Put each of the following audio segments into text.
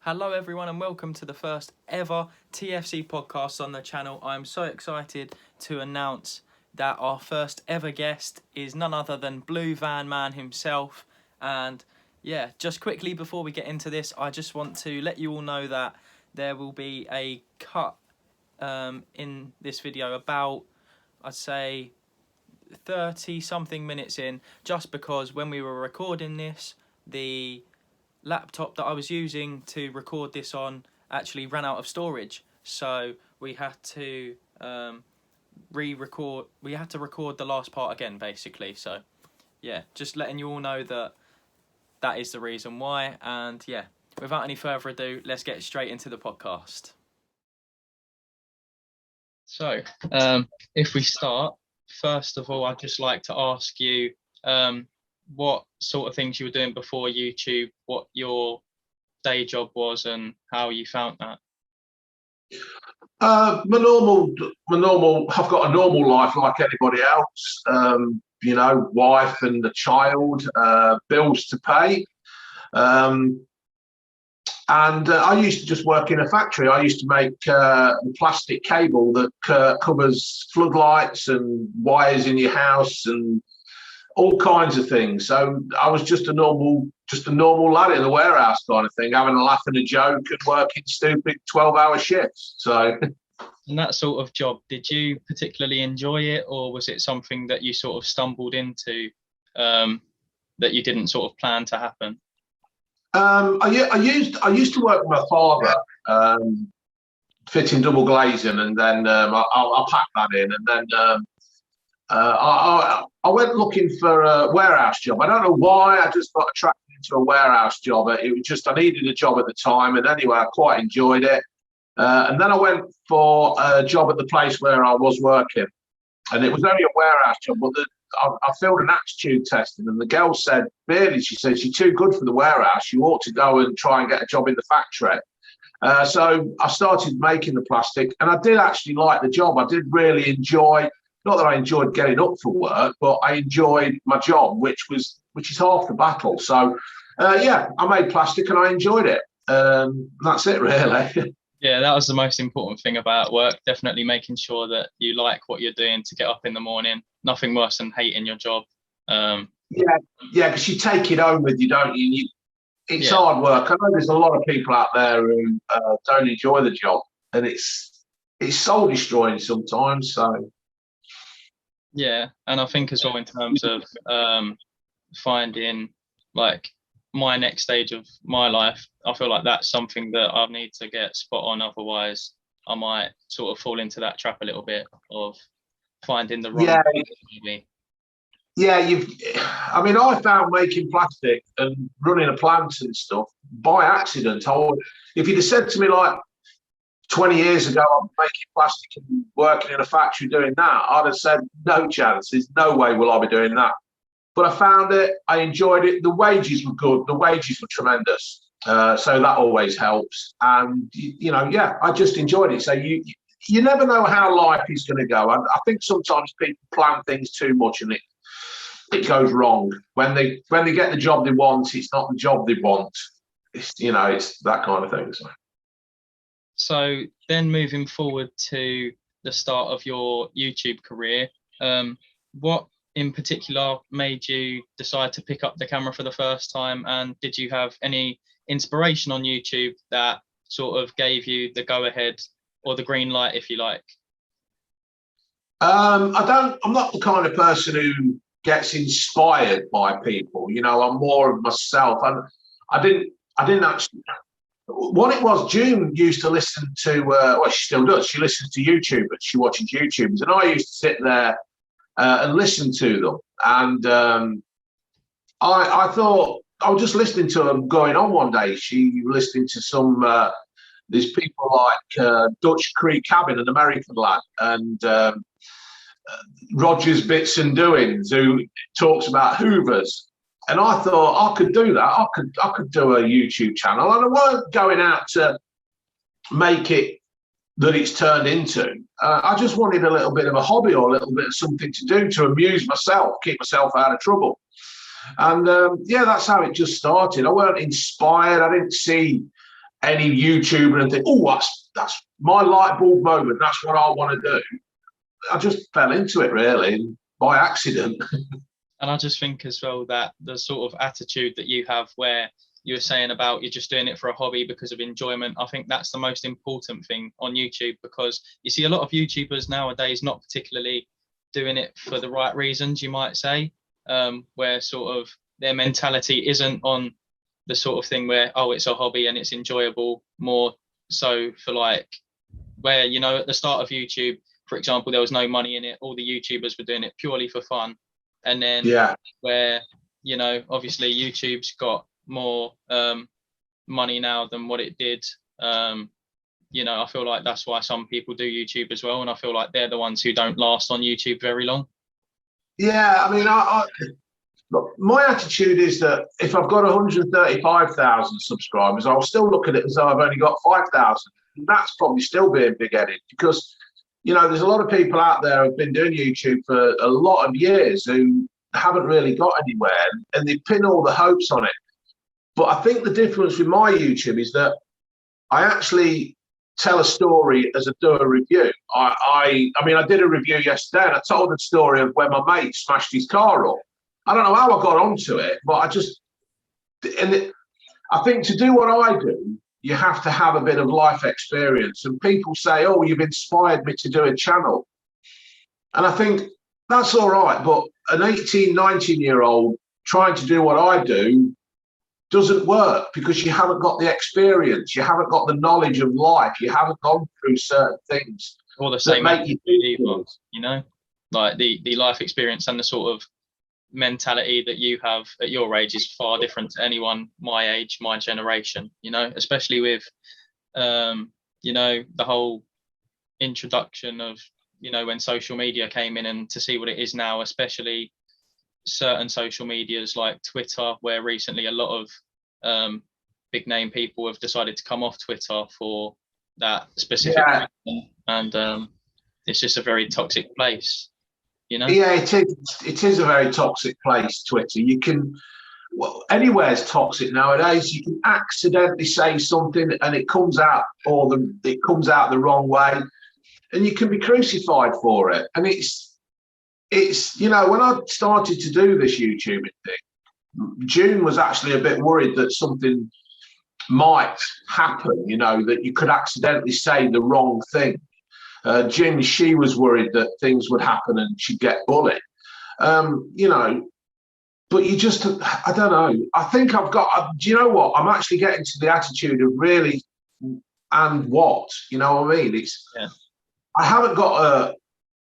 Hello everyone and welcome to the first ever TFC Podcast on the channel. I'm so excited to announce that our first ever guest is none other than Blue Van Man himself. And yeah, just quickly before we get into this, I just want to let you all know that there will be a cut in this video about, I'd say, 30 something minutes in, just because when we were recording this, the laptop that I was using to record this on actually ran out of storage, so we had to re-record. We had to record the last part again, basically. So yeah, just letting you all know that that is the reason why. And yeah, without any further ado, let's get straight into the podcast. So if we start, first of all, I'd just like to ask you what sort of things you were doing before YouTube, what your day job was, and how you found that. My normal. I've got a normal life like anybody else. Wife and a child, bills to pay, and I used to just work in a factory. I used to make plastic cable that covers floodlights and wires in your house and all kinds of things. So I was just a normal lad in the warehouse kind of thing, having a laugh and a joke and working stupid 12-hour shifts. So. And that sort of job, did you particularly enjoy it, or was it something that you sort of stumbled into that you didn't sort of plan to happen? I used to work with my father, fitting double glazing, and then I'll pack that in, and then I went looking for a warehouse job. I don't know why, I just got attracted into a warehouse job. It was just, I needed a job at the time, and anyway, I quite enjoyed it. And then I went for a job at the place where I was working, and it was only a warehouse job, but I filled an aptitude testing, and the girl said, really, she said, you're too good for the warehouse, you ought to go and try and get a job in the factory. So I started making the plastic, and I did actually like the job. I did really enjoy, not that I enjoyed getting up for work, but I enjoyed my job, which is half the battle. So yeah, I made plastic and I enjoyed it. That's it, really. Yeah, that was the most important thing about work. Definitely making sure that you like what you're doing to get up in the morning. Nothing worse than hating your job. Yeah, because you take it home with you, don't you? It's hard work. I know there's a lot of people out there who don't enjoy the job, and it's soul destroying sometimes. So. Yeah, and I think as well in terms of finding like my next stage of my life, I feel like that's something that I need to get spot on. Otherwise, I might sort of fall into that trap a little bit of finding the wrong. Yeah, I found making plastic and running a plant and stuff by accident. If you'd have said to me like 20 years ago, I'm making plastic and working in a factory doing that, I'd have said, no chance, there's no way will I be doing that. But I found it, I enjoyed it, the wages were good, the wages were tremendous. So that always helps. And, I just enjoyed it. So you never know how life is going to go. I think sometimes people plan things too much and it goes wrong. When they get the job they want, it's not the job they want. It's that kind of thing. So then moving forward to the start of your YouTube career, what in particular made you decide to pick up the camera for the first time? And did you have any inspiration on YouTube that sort of gave you the go ahead or the green light, if you like? I'm not the kind of person who gets inspired by people. I'm more of myself. And I didn't actually. What it was, June used to listen to, she still does. She listens to YouTubers. She watches YouTubers. And I used to sit there and listen to them. And I thought, I was just listening to them going on one day. She was listening to some, these people like Dutch Creek Cabin, an American lad, and Roger's Bits and Doings, who talks about Hoovers. And I thought I could do that. I could do a YouTube channel, and I weren't going out to make it that it's turned into. I just wanted a little bit of a hobby or a little bit of something to do to amuse myself, keep myself out of trouble. And that's how it just started. I weren't inspired. I didn't see any YouTuber and think, oh, that's my light bulb moment. That's what I want to do. I just fell into it really by accident. And I just think as well that the sort of attitude that you have, where you were saying about you're just doing it for a hobby because of enjoyment, I think that's the most important thing on YouTube, because you see a lot of YouTubers nowadays not particularly doing it for the right reasons, you might say, where sort of their mentality isn't on the sort of thing where, oh, it's a hobby and it's enjoyable, more so for like where, you know, at the start of YouTube, for example, there was no money in it. All the YouTubers were doing it purely for fun. And then where, you know, obviously YouTube's got more money now than what it did. You know, I feel like that's why some people do YouTube as well. And I feel like they're the ones who don't last on YouTube very long. Yeah, I mean, look, my attitude is that if I've got 135,000 subscribers, I'll still look at it as though I've only got 5,000. And that's probably still being big-headed, because you know, there's a lot of people out there who've been doing YouTube for a lot of years who haven't really got anywhere, and they pin all the hopes on it. But I think the difference with my YouTube is that I actually tell a story as I do a review. I mean, I did a review yesterday, and I told the story of where my mate smashed his car up. I don't know how I got onto it, but I think to do what I do, you have to have a bit of life experience. And people say, oh, you've inspired me to do a channel. And I think that's all right. But an 18, 19-year-old trying to do what I do doesn't work, because you haven't got the experience. You haven't got the knowledge of life. You haven't gone through certain things. Or the same, you know, like the life experience and the sort of mentality that you have at your age is far different to anyone my age, my generation, you know, especially with you know, the whole introduction of, you know, when social media came in, and to see what it is now, especially certain social medias like Twitter, where recently a lot of big name people have decided to come off Twitter for that specific reason. And it's just a very toxic place. You know? Yeah, it is a very toxic place, Twitter. You can, well, anywhere's toxic nowadays. You can accidentally say something and it comes out, it comes out the wrong way, and you can be crucified for it. And it's you know, when I started to do this YouTubing thing, June was actually a bit worried that something might happen, you know, that you could accidentally say the wrong thing. Jin, she was worried that things would happen and she'd get bullied, you know, but you just, I don't know. I think do you know what? I'm actually getting to the attitude of really, and what, you know what I mean? I haven't got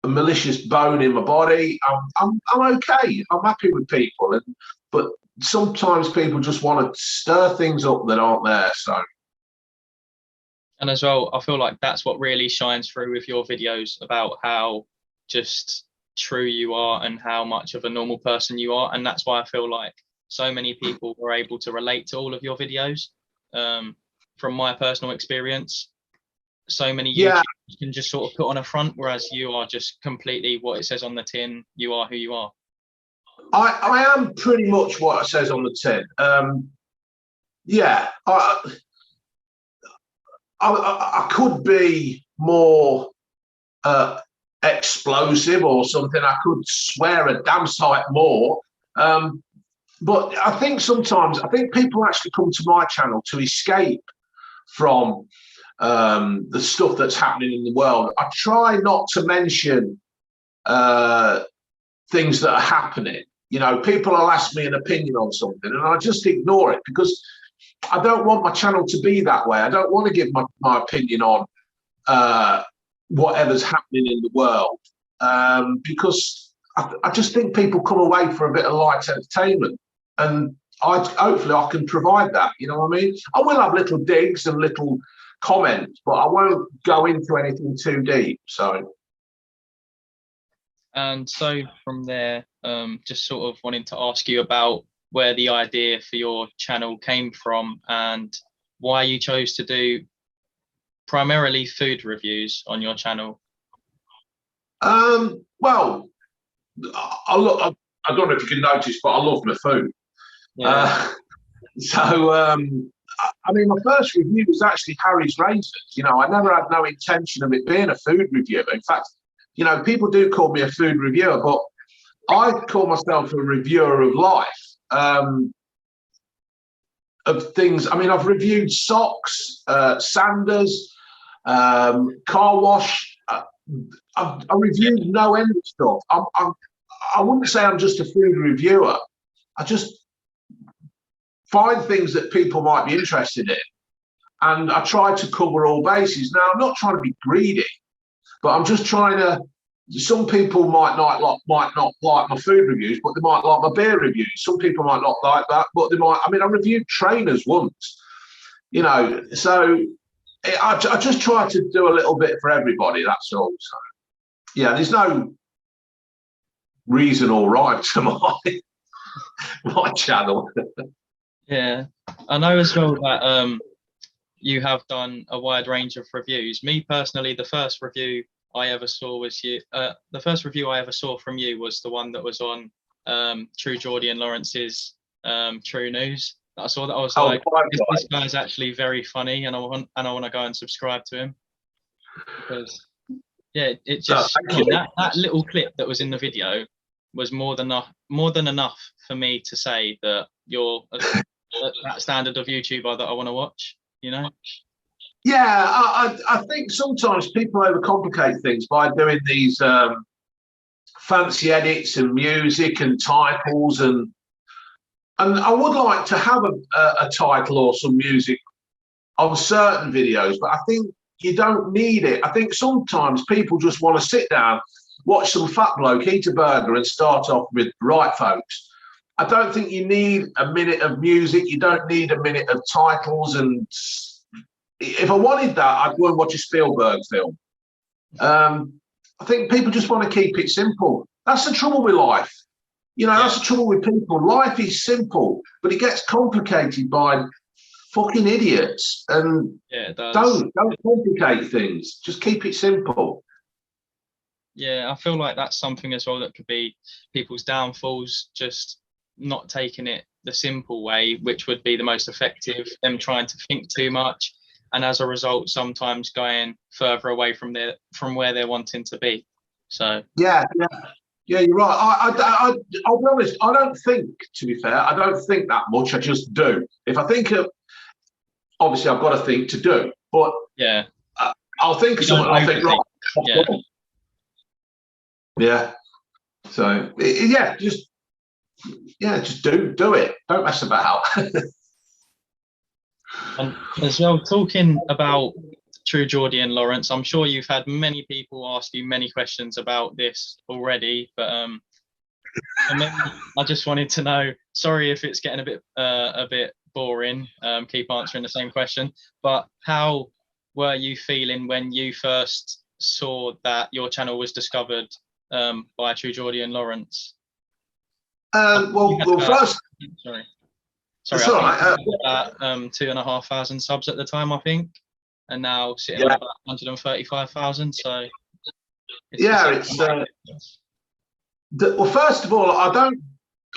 a malicious bone in my body. I'm okay. I'm happy with people. But sometimes people just want to stir things up that aren't there. So. And as well, I feel like that's what really shines through with your videos, about how just true you are and how much of a normal person you are. And that's why I feel like so many people were able to relate to all of your videos. From my personal experience, so many YouTubers can just sort of put on a front, whereas you are just completely what it says on the tin. You are who you are. I am pretty much what it says on the tin. I could be more explosive or something. I could swear a damn sight more. But I think sometimes, people actually come to my channel to escape from the stuff that's happening in the world. I try not to mention things that are happening. You know, people will ask me an opinion on something and I just ignore it, because I don't want my channel to be that way. I don't want to give my opinion on whatever's happening in the world, because I just think people come away for a bit of light entertainment, and hopefully I can provide that. You know what I mean? I will have little digs and little comments, but I won't go into anything too deep. And so from there, just sort of wanting to ask you about where the idea for your channel came from and why you chose to do primarily food reviews on your channel. Well, I don't know if you can notice, but I love my food. Yeah. I mean, my first review was actually Harry's Razors. You know, I never had no intention of it being a food review. In fact, you know, people do call me a food reviewer, but I call myself a reviewer of life, of things. I mean, I've reviewed socks, sanders, car wash. I reviewed no end of stuff. I wouldn't say I'm just a food reviewer. I just find things that people might be interested in, and I try to cover all bases. Now, I'm not trying to be greedy, but I'm just trying to. Some people might not like my food reviews, but they might like my beer reviews. Some people might not like that, but they might. I mean, I reviewed trainers once, you know, so I just try to do a little bit for everybody. That's all. So, yeah, there's no reason or rhyme to my channel. Yeah, I know as well that you have done a wide range of reviews. Me personally, the first review I ever saw was you. The first review I ever saw from you was the one that was on True Geordie and Lawrence's True News. I saw that. I was like, this guy's actually very funny, and I want to go and subscribe to him, because yeah, it just that little clip that was in the video was more than enough for me to say that you're that standard of YouTuber that I want to watch. You know. Yeah, I think sometimes people overcomplicate things by doing these fancy edits and music and titles, and I would like to have a title or some music on certain videos, but I think you don't need it. I think sometimes people just want to sit down, watch some fat bloke eat a burger and start off with right, folks. I don't think you need a minute of music. You don't need a minute of titles. And if I wanted that, I'd go and watch a Spielberg film. I think people just want to keep it simple. That's the trouble with life. You know, that's the trouble with people. Life is simple, but it gets complicated by fucking idiots. And don't complicate things. Just keep it simple. Yeah, I feel like that's something as well that could be people's downfalls, just not taking it the simple way, which would be the most effective, them trying to think too much, and as a result sometimes going further away from where they're wanting to be. So yeah, you're right. I'll be honest, I don't think, to be fair, I don't think that much. I just do. If I think of, obviously I've got to think to do, but yeah, I'll think of something. I'll think, right. Yeah. So just do it. Don't mess about. And as well, talking about True Geordie and Lawrence, I'm sure you've had many people ask you many questions about this already, but I just wanted to know. Sorry if it's getting a bit boring. Keep answering the same question, but how were you feeling when you first saw that your channel was discovered by True Geordie and Lawrence? First, sorry, that's all right. 2,500 subs at the time, I think, and now sitting at about 135,000. So well, first of all, I don't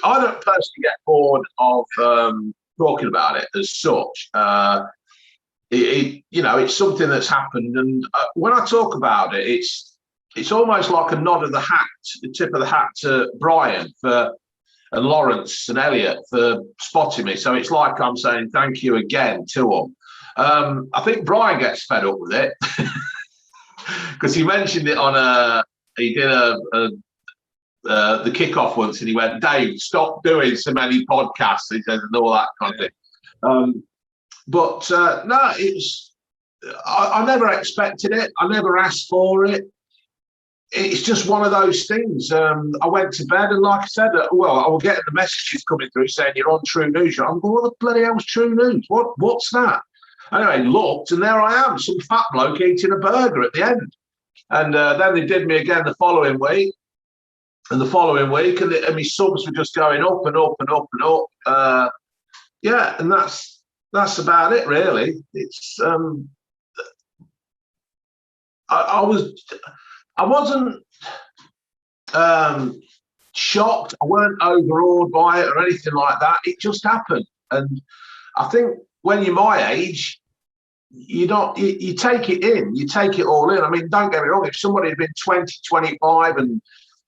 personally get bored of talking about it as such. It's something that's happened, and when I talk about it, it's almost like a nod of the hat, the tip of the hat to Brian and Lawrence and Elliot for spotting me. So it's like I'm saying thank you again to them. I think Brian gets fed up with it because he mentioned it on he did the kickoff once, and he went, "Dave, stop doing so many podcasts," he said, and all that kind of thing. But no, I never expected it. I never asked for it. It's just one of those things. I went to bed, and like I said, I was getting the messages coming through saying you're on True News. I'm going, what the bloody hell's True News? What's that? Anyway, looked, and there I am, some fat bloke eating a burger at the end. And then they did me again the following week, and my subs were just going up and up and up and up. And that's about it, really. It's I wasn't shocked. I weren't overawed by it or anything like that. It just happened. And I think when you're my age, you take it in, you take it all in. I mean, don't get me wrong, if somebody had been 20, 25 and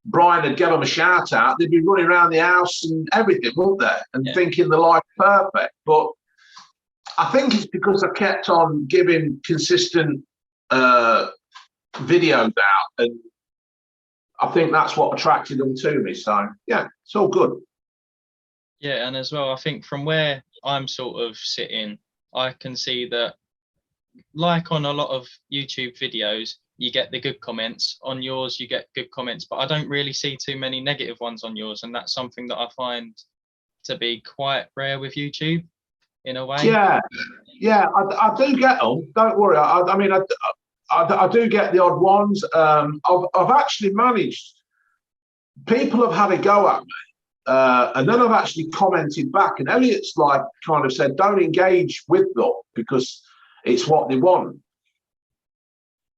Brian had given them a shout out, they'd be running around the house and everything, wouldn't they? And thinking the life perfect. But I think it's because I kept on giving consistent videos out, and I think that's what attracted them to me. So yeah, it's all good. Yeah, and as well, I think from where I'm sort of sitting, I can see that, like on a lot of YouTube videos, you get the good comments. On yours, you get good comments, but I don't really see too many negative ones on yours, and that's something that I find to be quite rare with YouTube, in a way. Yeah, I do get them. Don't worry. I mean, I do get the odd ones. I've actually managed. People have had a go at me. And then I've actually commented back, and Elliot's like kind of said, don't engage with them because it's what they want.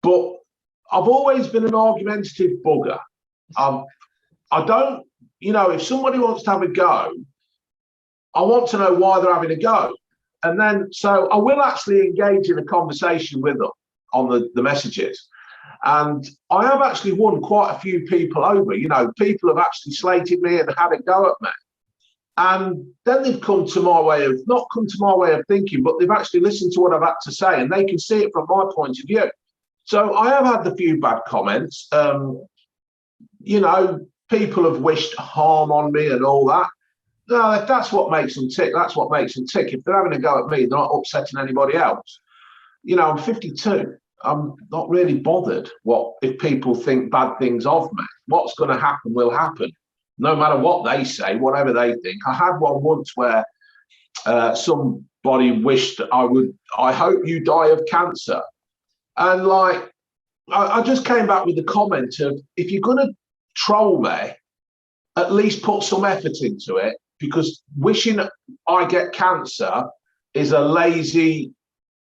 But I've always been an argumentative bugger. I don't, if somebody wants to have a go, I want to know why they're having a go. And then, so I will actually engage in a conversation with them on the messages. And I have actually won quite a few people over. People have actually slated me and had a go at me. And then they've not come to my way of thinking, but they've actually listened to what I've had to say, and they can see it from my point of view. So I have had the few bad comments. People have wished harm on me and all that. No, if that's what makes them tick, that's what makes them tick. If they're having a go at me, they're not upsetting anybody else. I'm 52. I'm not really bothered if people think bad things of me. What's going to happen will happen, no matter what they say, whatever they think. I had one once where somebody wished I hope you die of cancer. And I just came back with the comment of, if you're going to troll me, at least put some effort into it, because wishing I get cancer is a lazy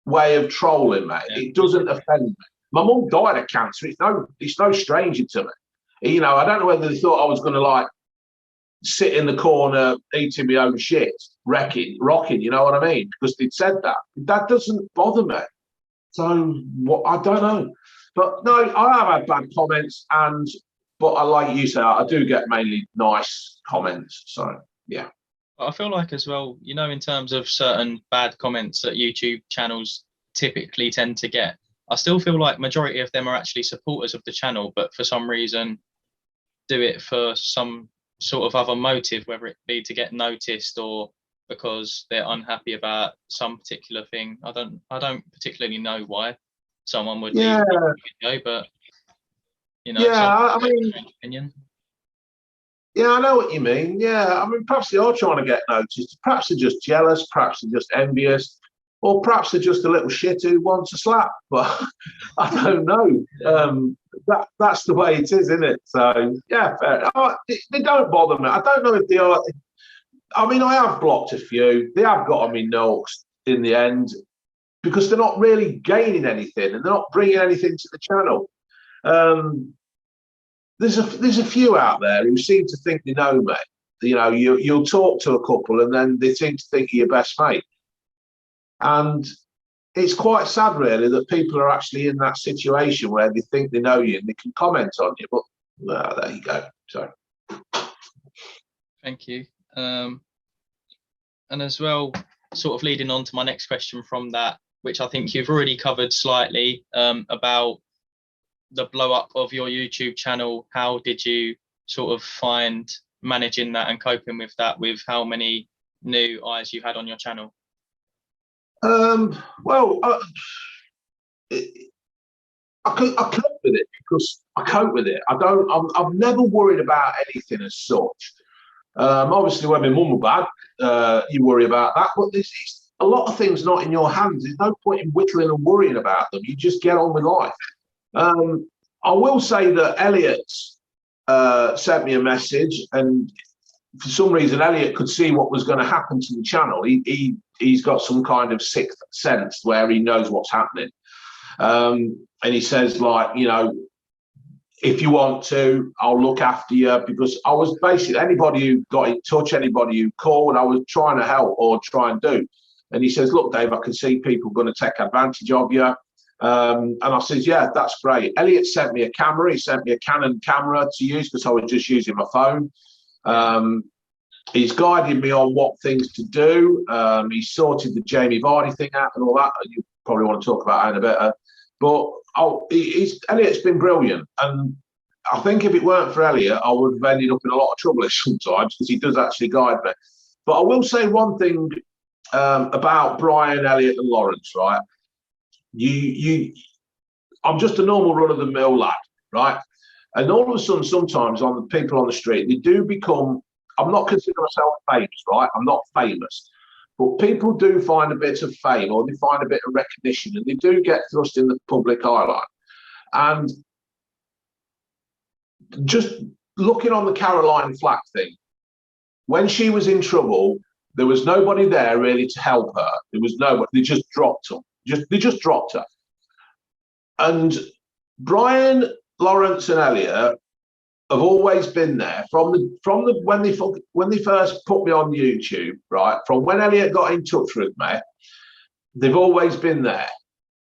way of trolling me. Yeah. It doesn't offend me. My mum died of cancer. It's no stranger to me. I don't know whether they thought I was going to sit in the corner eating my own shit, rocking, you know what I mean? Because they'd said that. That doesn't bother me. So I don't know. But no, I have had bad comments, but like you say, I do get mainly nice comments. So yeah. I feel like as well, in terms of certain bad comments that YouTube channels typically tend to get, I still feel like majority of them are actually supporters of the channel, but for some reason do it for some sort of other motive, whether it be to get noticed or because they're unhappy about some particular thing. I don't particularly know why someone would leave a video, but I mean, opinion. Yeah, I know what you mean. Yeah, I mean, perhaps they are trying to get noticed. Perhaps they're just jealous. Perhaps they're just envious. Or perhaps they're just a little shit who wants a slap. But I don't know. That's the way it is, isn't it? So, yeah, fair. They don't bother me. I don't know if they are. I mean, I have blocked a few. They have got on me notes in the end because they're not really gaining anything and they're not bringing anything to the channel. There's a few out there who seem to think they know me. You'll talk to a couple and then they seem to think you're your best mate. And it's quite sad, really, that people are actually in that situation where they think they know you and they can comment on you. But there you go. So, thank you. And as well, sort of leading on to my next question from that, which I think you've already covered slightly, about the blow up of your YouTube channel. How did you sort of find managing that and coping with that, with how many new eyes you had on your channel? Well, I cope with it because I cope with it. I'm never worried about anything as such. Obviously, when my mum was bad, you worry about that. But there's a lot of things not in your hands. There's no point in whittling and worrying about them. You just get on with life. I will say that Elliot sent me a message, and for some reason, Elliot could see what was going to happen to the channel. He's got some kind of sixth sense where he knows what's happening. And he says, if you want to, I'll look after you, because I was basically, anybody who got in touch, anybody who called, I was trying to help or try and do. And he says, look, Dave, I can see people going to take advantage of you. And I says, yeah, that's great. Elliot sent me a camera. He sent me a Canon camera to use because I was just using my phone. He's guided me on what things to do. He sorted the Jamie Vardy thing out and all that. You probably want to talk about that in a bit. But Elliot's been brilliant. And I think if it weren't for Elliot, I would have ended up in a lot of trouble sometimes because he does actually guide me. But I will say one thing about Brian, Elliot and Lawrence, right? I'm just a normal run-of-the-mill lad, right? And all of a sudden, sometimes on the people on the street, they do become, I'm not considering myself famous, right? I'm not famous. But people do find a bit of fame or they find a bit of recognition and they do get thrust in the public eye. And just looking on the Caroline Flack thing, when she was in trouble, there was nobody there really to help her. There was nobody. They just dropped her. They just dropped her. And Brian, Lawrence, and Elliot have always been there from the when they first put me on YouTube, right? From when Elliot got in touch with me, they've always been there.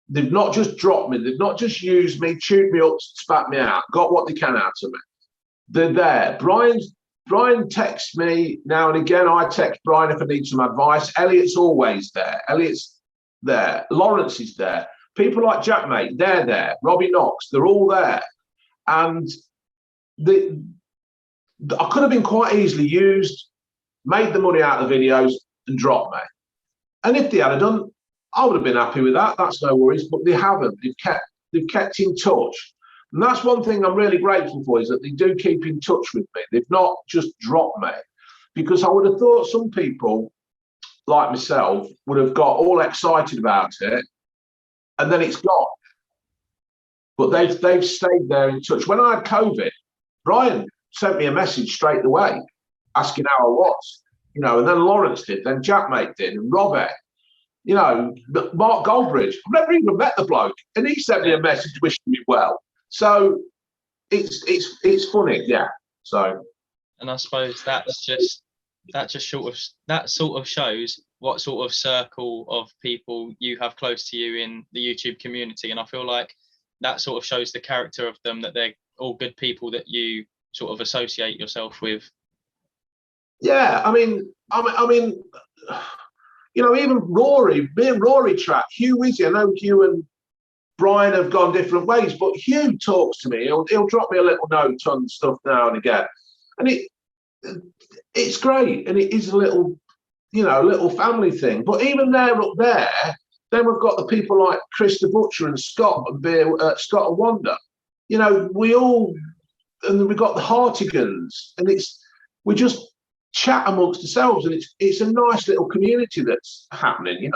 They've not just dropped me. They've not just used me, chewed me up, spat me out, got what they can out of me. They're there. Brian texts me now and again. I text Brian if I need some advice. Elliot's always there. Elliot's there. Lawrence is there. People like Jack Mate, they're there. Robbie Knox, they're all there. And I could have been quite easily used, made the money out of the videos and dropped me. And if they had done, I would have been happy with that. That's no worries. But they haven't. They've kept in touch. And that's one thing I'm really grateful for, is that they do keep in touch with me. They've not just dropped me. Because I would have thought some people, like myself, would have got all excited about it, and then it's gone. But they've stayed there in touch. When I had COVID, Brian sent me a message straight away, asking how I was. And then Lawrence did, then Jack Mate did, and Robert. Mark Goldbridge. I've never even met the bloke, and he sent me a message wishing me well. So it's funny, yeah. So, and I suppose that sort of shows what sort of circle of people you have close to you in the YouTube community, and I feel like that sort of shows the character of them, that they're all good people that you sort of associate yourself with. Yeah, I mean, even Rory, me and Rory chat. Hugh is here. I know Hugh and Brian have gone different ways, but Hugh talks to me. He'll drop me a little note on stuff now and again, and it's great, and it is a little family thing. But even they're up there. Then we've got the people like Chris the Butcher and Scott and Wanda. We all, and then we've got the Hartigans, and we just chat amongst ourselves, and it's a nice little community that's happening.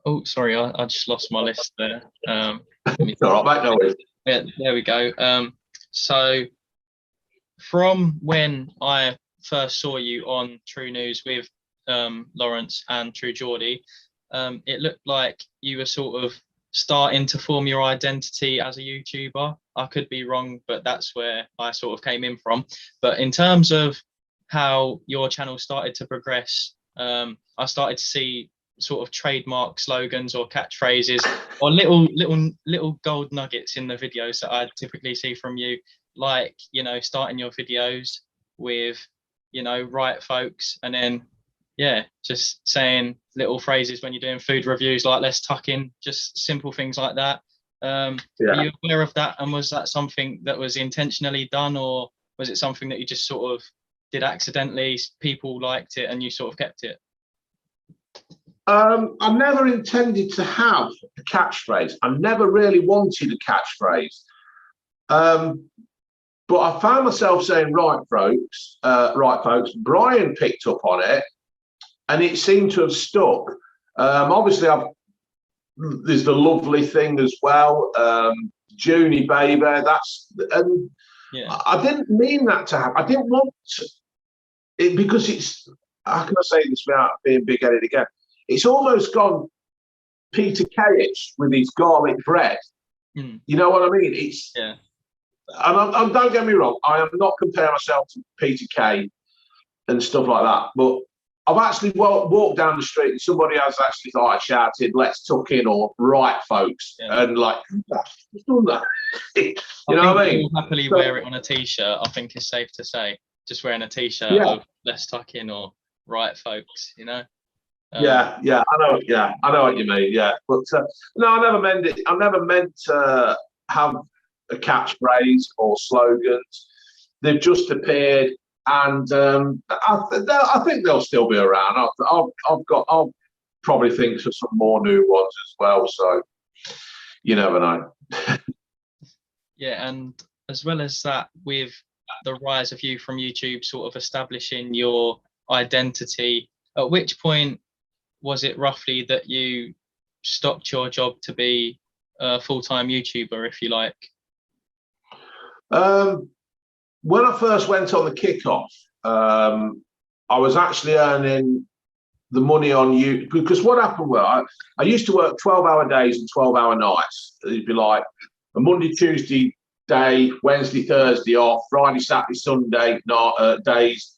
Oh, sorry, I just lost my list there. All right, mate, no worries. Yeah, there we go. So from when I first saw you on True News with Lawrence and True Geordie, it looked like you were sort of starting to form your identity as a YouTuber. I could be wrong, but that's where I sort of came in from. But in terms of how your channel started to progress, I started to see sort of trademark slogans or catchphrases or little gold nuggets in the videos that I typically see from you, like starting your videos with right folks, and then just saying little phrases when you're doing food reviews, like let's tuck in, just simple things like that. Are you aware of that, and was that something that was intentionally done, or was it something that you just sort of did accidentally, people liked it and you sort of kept it? I never intended to have a catchphrase. I never really wanted a catchphrase. But I found myself saying, right, folks. Brian picked up on it, and it seemed to have stuck. Obviously, there's the lovely thing as well. Junie, baby, I didn't mean that to happen. I didn't want it, because it's, how can I say this without being big-headed again? It's almost gone Peter Kay-ish with his garlic bread. You know what I mean? And don't get me wrong, I am not comparing myself to Peter Kay. and stuff like that. But I've actually walked down the street and somebody has actually like shouted, "Let's tuck in," or "Right, folks," and like, who's done that? You know what I mean? You'll happily wear it on a t-shirt. I think it's safe to say, just wearing a t-shirt of "Let's tuck in" or "Right, folks," you know. I know what you mean. Yeah, but no, I never meant it. I never meant to have a catchphrase or slogans. They've just appeared, and I think they'll still be around. I'll probably think of some more new ones as well. So you never know. Yeah, and as well as that, with the rise of you from YouTube, sort of establishing your identity, at which point was it roughly that you stopped your job to be a full-time YouTuber, if you like? When I first went on the kickoff, I was actually earning the money on you because what happened was I used to work 12-hour days and 12-hour nights. It'd be like a Monday, Tuesday day, Wednesday, Thursday off, Friday, Saturday, Sunday days,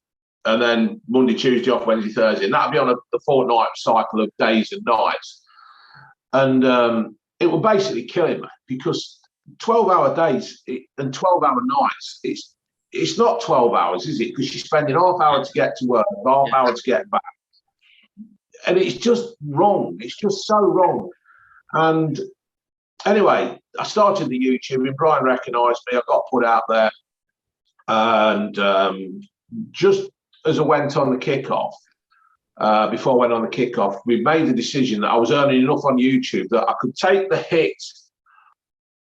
and then Monday, Tuesday off, Wednesday, Thursday. And that'd be on the fortnight cycle of days and nights. And it was basically killing me because 12-hour days and 12-hour nights, it's not 12 hours, is it? Because you're spending half hour to get to work, half hour to get back. And it's just wrong. It's just so wrong. And anyway, I started the YouTube and Brian recognised me. I got put out there. And just as I went on the kickoff, before I went on the kickoff, we made the decision that I was earning enough on YouTube that I could take the hit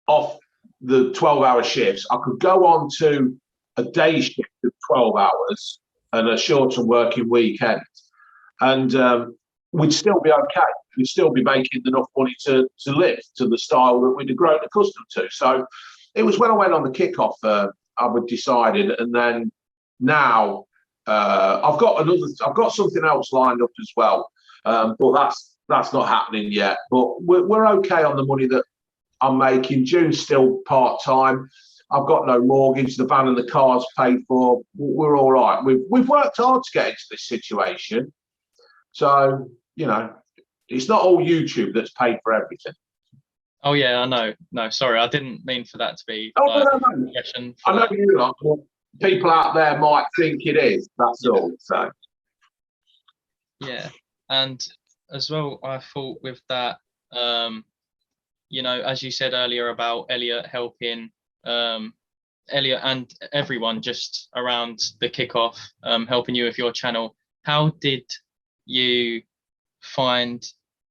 off the 12-hour shifts. I could go on to a day shift of 12 hours and a shorter working weekend. And we'd still be okay. We'd still be making enough money to live to the style that we'd grown accustomed to. So it was when I went on the kickoff, I would decided, and then now I've got something else lined up as well, but that's not happening yet. But we're okay on the money that I'm making. June's still part-time. I've got no mortgage. The van and the car's paid for. We're all right. We've worked hard to get into this situation. So, you know, it's not all YouTube that's paid for everything. Oh, yeah, I know. No, sorry, I didn't mean for that to be no. I know you lot, but people out there might think it is. That's all. So, yeah. And as well, I thought with that, you know, as you said earlier about Elliot helping, Elliot and everyone just around the kickoff, helping you with your channel. How did you find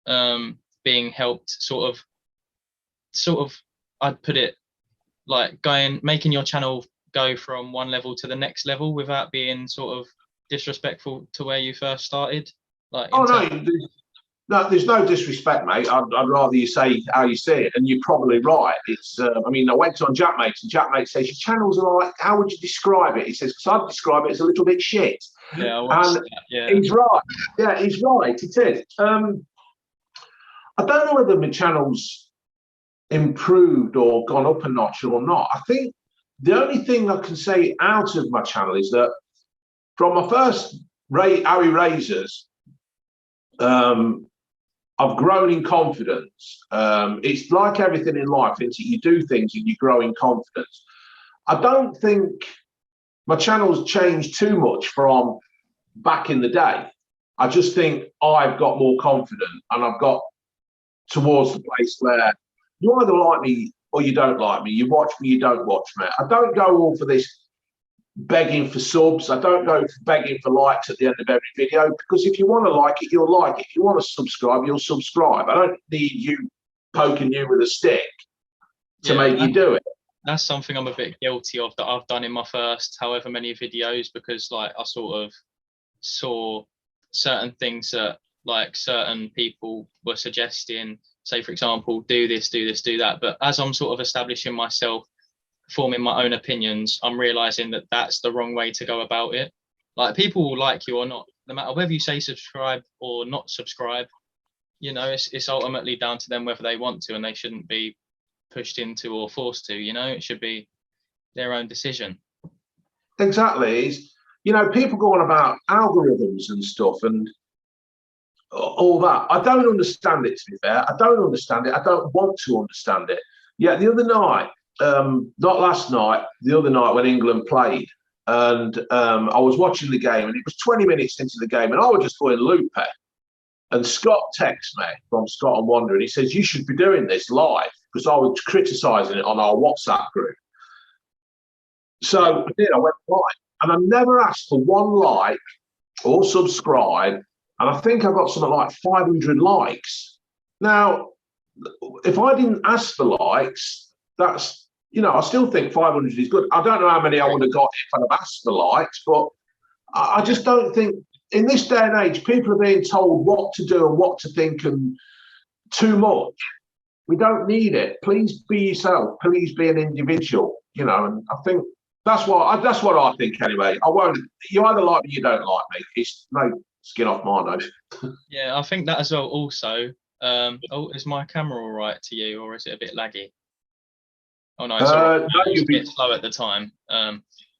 being helped sort of I'd put it like making your channel go from one level to the next level without being sort of disrespectful to where you first started? Like, no, there's no disrespect, mate. I'd rather you say how you see it, and you're probably right. It's, I mean, I went on Jack Mates, and Jack Mates says your channels are like, how would you describe it? He says, because I'd describe it as a little bit shit. Yeah, and he's right. Yeah, he's right. It is. I don't know whether my channel's improved or gone up a notch or not. I think the only thing I can say out of my channel is that from my first Harry Razors, I've grown in confidence. It's like everything in life, isn't it? You do things and you grow in confidence. I don't think my channel's changed too much from back in the day. I just think I've got more confident and I've got towards the place where you either like me or you don't like me. You watch me, you don't watch me. I don't go all for this begging for subs. I don't go begging for likes at the end of every video, because if you want to like it, you'll like it. If you want to subscribe, you'll subscribe. I don't need you poking you with a stick to make you do it. That's something I'm a bit guilty of that I've done in my first however many videos, because like I sort of saw certain things that like certain people were suggesting, say for example, do this, do that. But as I'm sort of establishing myself, forming my own opinions, I'm realizing that that's the wrong way to go about it. Like, people will like you or not, no matter whether you say subscribe or not subscribe. You know, it's ultimately down to them whether they want to, and they shouldn't be pushed into or forced to. You know, it should be their own decision. Exactly. people go on about algorithms and stuff and all that. I don't understand it, to be fair. I don't understand it. I don't want to understand it. Yeah, the other night, not last night, the other night when England played, and I was watching the game, and it was 20 minutes into the game, and I was just going loopy. And Scott texts me from Scott and Wonder, and he says, you should be doing this live, because I was criticising it on our WhatsApp group. So I did, I went live. And I never asked for one like or subscribe. And I think I got something like 500 likes. Now, if I didn't ask for likes, that's, I still think 500 is good. I don't know how many I would have got if I'd have asked for likes, but I just don't think, in this day and age, people are being told what to do and what to think and too much. We don't need it. Please be yourself. Please be an individual, and I think that's what I think anyway. I won't, you either like me, you don't like me. It's no skin off my nose. Yeah, I think that as well also. Is my camera all right to you, or is it a bit laggy? Oh no, it's all right. It was a bit slow at the time.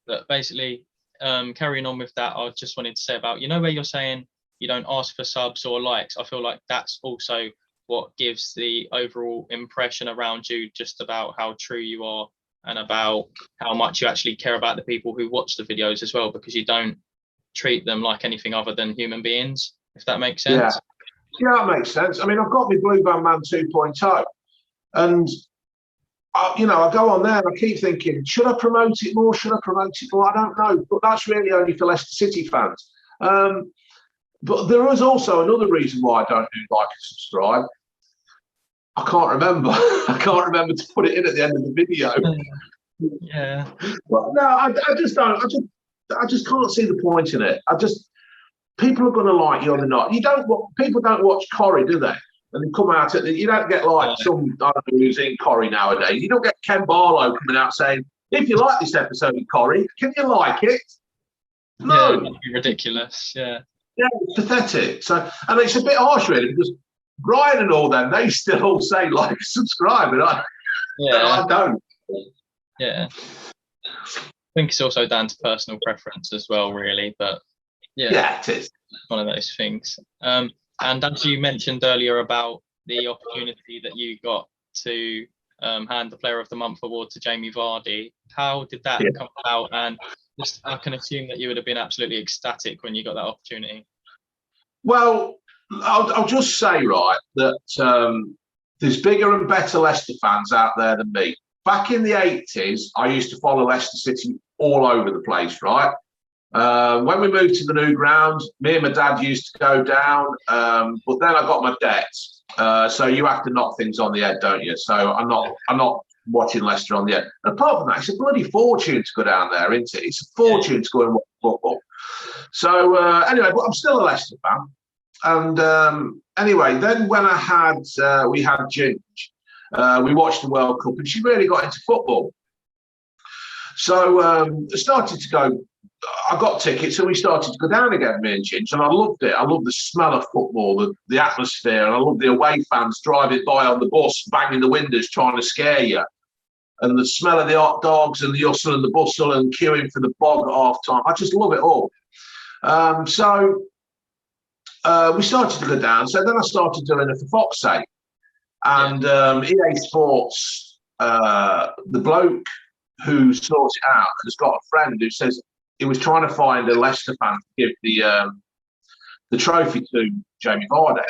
But basically, carrying on with that, I just wanted to say about, where you're saying you don't ask for subs or likes. I feel like that's also what gives the overall impression around you, just about how true you are and about how much you actually care about the people who watch the videos as well, because you don't treat them like anything other than human beings, if that makes sense. Yeah, that makes sense. I mean, I've got my Blue Band Man 2.0, and I go on there and I keep thinking, should I promote it more? Should I promote it more? I don't know, but that's really only for Leicester City fans. But there is also another reason why I don't do like and subscribe. I can't remember. I can't remember to put it in at the end of the video. Yeah. But no, I just don't. I just can't see the point in it. People are going to like you or not. People don't watch Corrie, do they? And they come out you don't get like some, I don't know who's in Corrie nowadays. You don't get Ken Barlow coming out saying, if you like this episode of Corrie, can you like it? No. Yeah, that'd be ridiculous. Yeah. Yeah, it's pathetic. So, and it's a bit harsh really, because Brian and all them, they still all say like, subscribe, and I don't. Yeah. I think it's also down to personal preference as well, really. But yeah, it is one of those things. And as you mentioned earlier about the opportunity that you got to hand the Player of the Month award to Jamie Vardy, how did that come about? And just, I can assume that you would have been absolutely ecstatic when you got that opportunity. Well, I'll just say, right, that there's bigger and better Leicester fans out there than me. Back in the 80s, I used to follow Leicester City all over the place, right? When we moved to the new ground, me and my dad used to go down, but then I got my debts. So you have to knock things on the head, don't you? So I'm not watching Leicester on the head. And apart from that, it's a bloody fortune to go down there, isn't it? It's a fortune to go and watch football. So anyway, but I'm still a Leicester fan. And anyway, then when we had Ginge, we watched the World Cup, and she really got into football. So I started to go. I got tickets, and we started to go down again, me and Ginge, and I loved it. I loved the smell of football, the atmosphere, and I loved the away fans driving by on the bus, banging the windows, trying to scare you, and the smell of the hot dogs and the hustle and the bustle and queuing for the bog at half time. I just love it all. So we started to go down. So then I started doing it for Fox's sake. And EA Sports, the bloke who sorts it out has got a friend who says he was trying to find a Leicester fan to give the trophy to Jamie Vardy.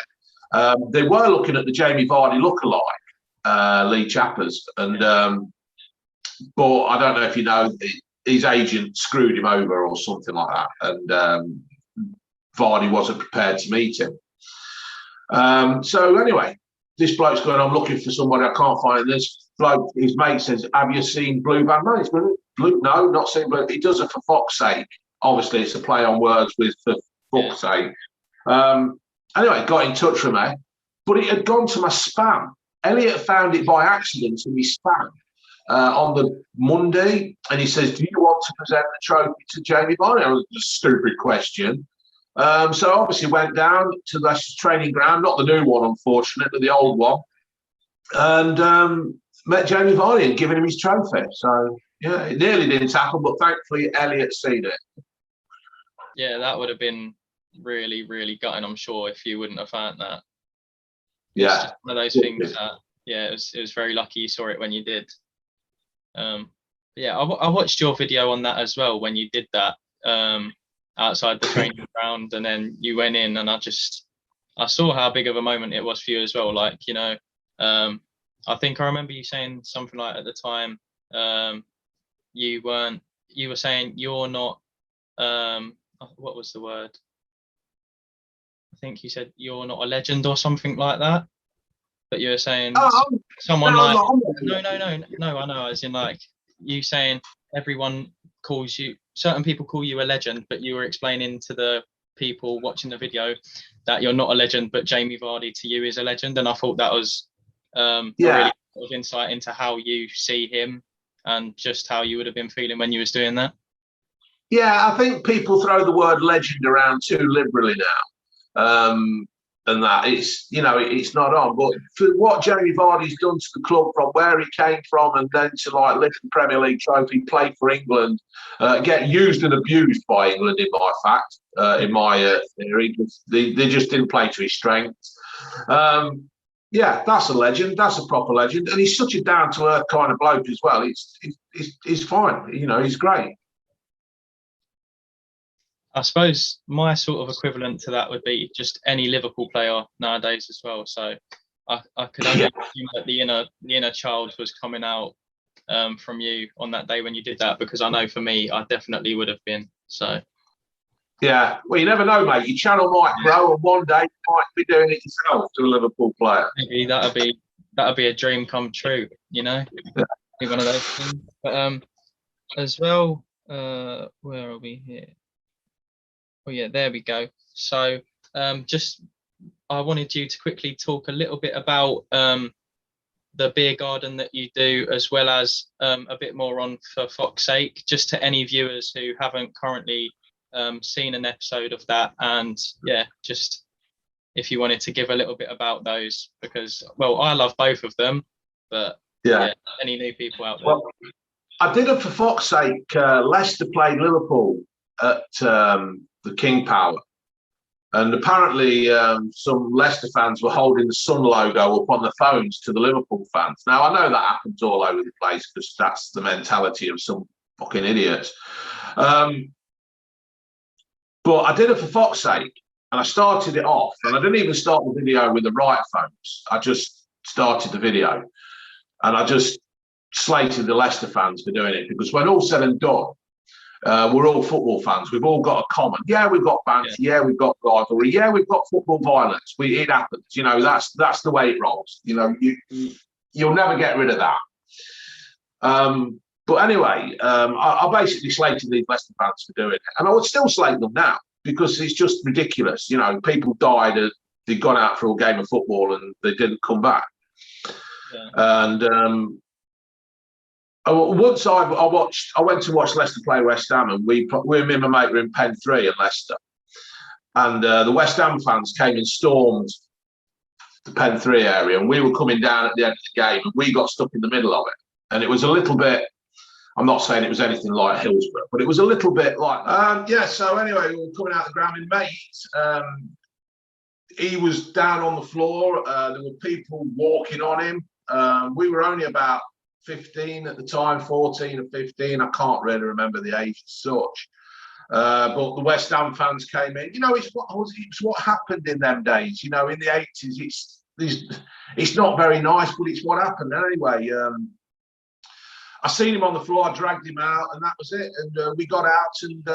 They were looking at the Jamie Vardy lookalike, Lee Chappers, and but I don't know if you know, his agent screwed him over or something like that, and Vardy wasn't prepared to meet him. So anyway, this bloke's going, I'm looking for somebody, I can't find this bloke. His mate says, have you seen Blue Band Man? He's going, Blue? No, not seen Blue. He does it for Fox's sake. Obviously, it's a play on words with for Fox's sake. Anyway, got in touch with me, but it had gone to my spam. Elliot found it by accident in his spam on the Monday, and he says, do you want to present the trophy to Jamie Vardy? That was a stupid question. So obviously went down to the training ground, not the new one, unfortunately, the old one, and met Jamie Vardy and given him his trophy. So, yeah, it nearly didn't happen, but thankfully Elliot's seen it. Yeah, that would have been really, really gutting, I'm sure, if you wouldn't have found that. Yeah. It's just one of those things that, yeah, it was very lucky you saw it when you did. Yeah, I watched your video on that as well when you did that outside the training ground, and then you went in, and I saw how big of a moment it was for you as well. Like, you know, I think I remember you saying something like at the time, you were saying you're not, what was the word? I think you said you're not a legend or something like that. But you were saying someone like, no, I know, as in like you saying everyone calls you, certain people call you a legend, but you were explaining to the people watching the video that you're not a legend, but Jamie Vardy to you is a legend. And I thought that was a really good insight into how you see him and just how you would have been feeling when you was doing that. Yeah, I think people throw the word legend around too liberally now. And that it's, you know, it's not on. But for what Jamie Vardy's done to the club, from where he came from, and then to like lift the Premier League trophy, play for England, get used and abused by England, in my theory, they just didn't play to his strengths. Yeah, that's a legend. That's a proper legend, and he's such a down to earth kind of bloke as well. He's fine. You know, he's great. I suppose my sort of equivalent to that would be just any Liverpool player nowadays as well. So I could only assume that the inner child was coming out from you on that day when you did that, because I know for me, I definitely would have been. So yeah, well, you never know, mate. Your channel might grow, and one day you might be doing it yourself to a Liverpool player. Maybe that'd be a dream come true. You know, be one of those things. But as well, where are we here? Oh yeah, there we go. So just I wanted you to quickly talk a little bit about the beer garden that you do, as well as a bit more on For Fox's Sake, just to any viewers who haven't currently seen an episode of that. And yeah, just if you wanted to give a little bit about those, because, well, I love both of them, but yeah any new people out there? Well, I did it For Fox's Sake. Leicester played Liverpool at the King Power, and apparently some Leicester fans were holding the Sun logo up on the phones to the Liverpool fans. Now, I know that happens all over the place because that's the mentality of some fucking idiots. But I did it For Fox's Sake, and I started it off, and I didn't even start the video with the right phones. I just started the video, and I just slated the Leicester fans for doing it, because when all said and done, we're all football fans. We've all got a common. Yeah, we've got banter. Yeah, we've got rivalry. Yeah, we've got football violence. It happens. You know, that's the way it rolls. You know, you'll never get rid of that. But anyway, I basically slated these Leicester fans for doing it, and I would still slate them now, because it's just ridiculous. You know, people died. They'd gone out for a game of football and they didn't come back. Yeah. And once I went to watch Leicester play West Ham, and me and my mate were in Pen 3 in Leicester, and the West Ham fans came and stormed the Pen 3 area, and we were coming down at the end of the game, and we got stuck in the middle of it, and it was a little bit. I'm not saying it was anything like Hillsborough, but it was a little bit like So anyway, we were coming out the ground, and mate, he was down on the floor. There were people walking on him. We were only about 15 at the time, 14 or 15. I can't really remember the age as such. But the West Ham fans came in. You know, it's what happened in them days. You know, in the 80s, it's not very nice, but it's what happened. Anyway, I seen him on the floor, I dragged him out, and that was it. And we got out, and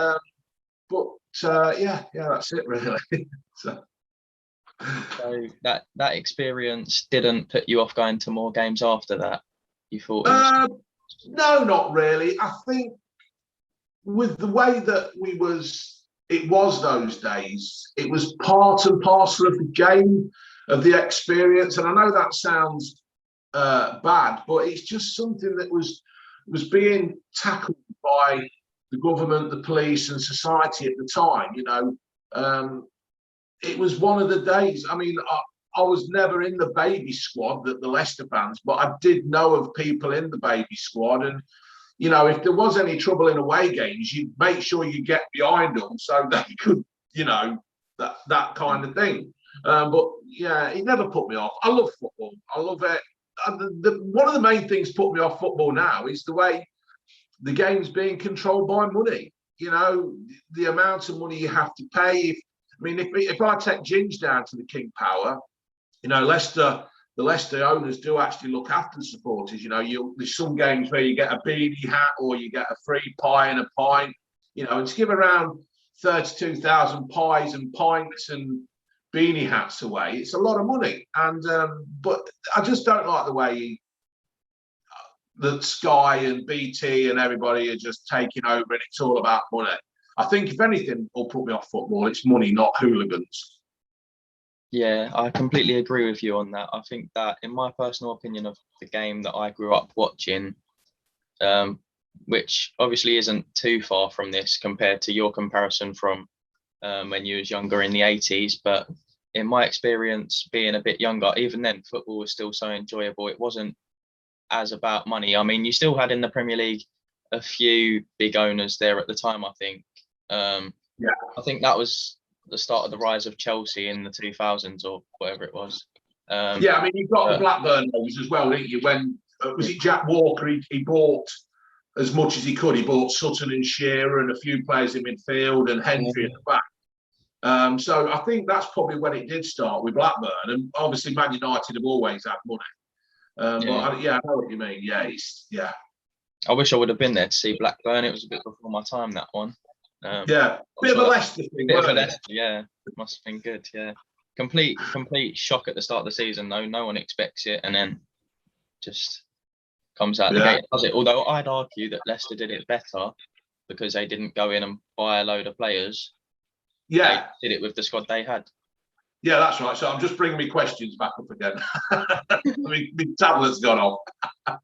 yeah, that's it really. So that experience didn't put you off going to more games after that? You thought? No, not really. I think with the way that it was those days, it was part and parcel of the game, of the experience. And I know that sounds bad, but it's just something that was being tackled by the government, the police, and society at the time. You know, it was one of the days. I mean, I was never in the baby squad, the Leicester fans, but I did know of people in the baby squad, and you know, if there was any trouble in away games, you'd make sure you get behind them so they could, you know, that kind of thing. But yeah, it never put me off. I love football. I love it. And one of the main things put me off football now is the way the game's being controlled by money. You know, the amount of money you have to pay. If I take Ginge down to the King Power, you know, the Leicester owners do actually look after the supporters. You know, there's some games where you get a beanie hat or you get a free pie and a pint. You know, and to give around 32,000 pies and pints and beanie hats away, it's a lot of money. And but I just don't like the way that Sky and BT and everybody are just taking over, and it's all about money. I think if anything will put me off football, it's money, not hooligans. Yeah, I completely agree with you on that. I think that, in my personal opinion of the game that I grew up watching, which obviously isn't too far from this compared to your comparison from when you was younger in the 80s, but in my experience being a bit younger, even then football was still so enjoyable. It wasn't as about money. I mean, you still had in the Premier League a few big owners there at the time, I think. Yeah. I think that was the start of the rise of Chelsea in the 2000s or whatever it was. Yeah, I mean, you've got the Blackburn owners as well, didn't you? When was it Jack Walker? He bought as much as he could. He bought Sutton and Shearer and a few players in midfield and Hendry at the back. So I think that's probably when it did start with Blackburn. And obviously Man United have always had money. But I know what you mean. Yeah. I wish I would have been there to see Blackburn. It was a bit before my time, that one. Bit of a Leicester thing. Bit of a Leicester, yeah. It must have been good, yeah. Complete shock at the start of the season, though. No one expects it, and then just comes out the gate, does it? Although I'd argue that Leicester did it better because they didn't go in and buy a load of players. Yeah. They did it with the squad they had. Yeah, that's right. So I'm just bringing my questions back up again. my tablet's gone off.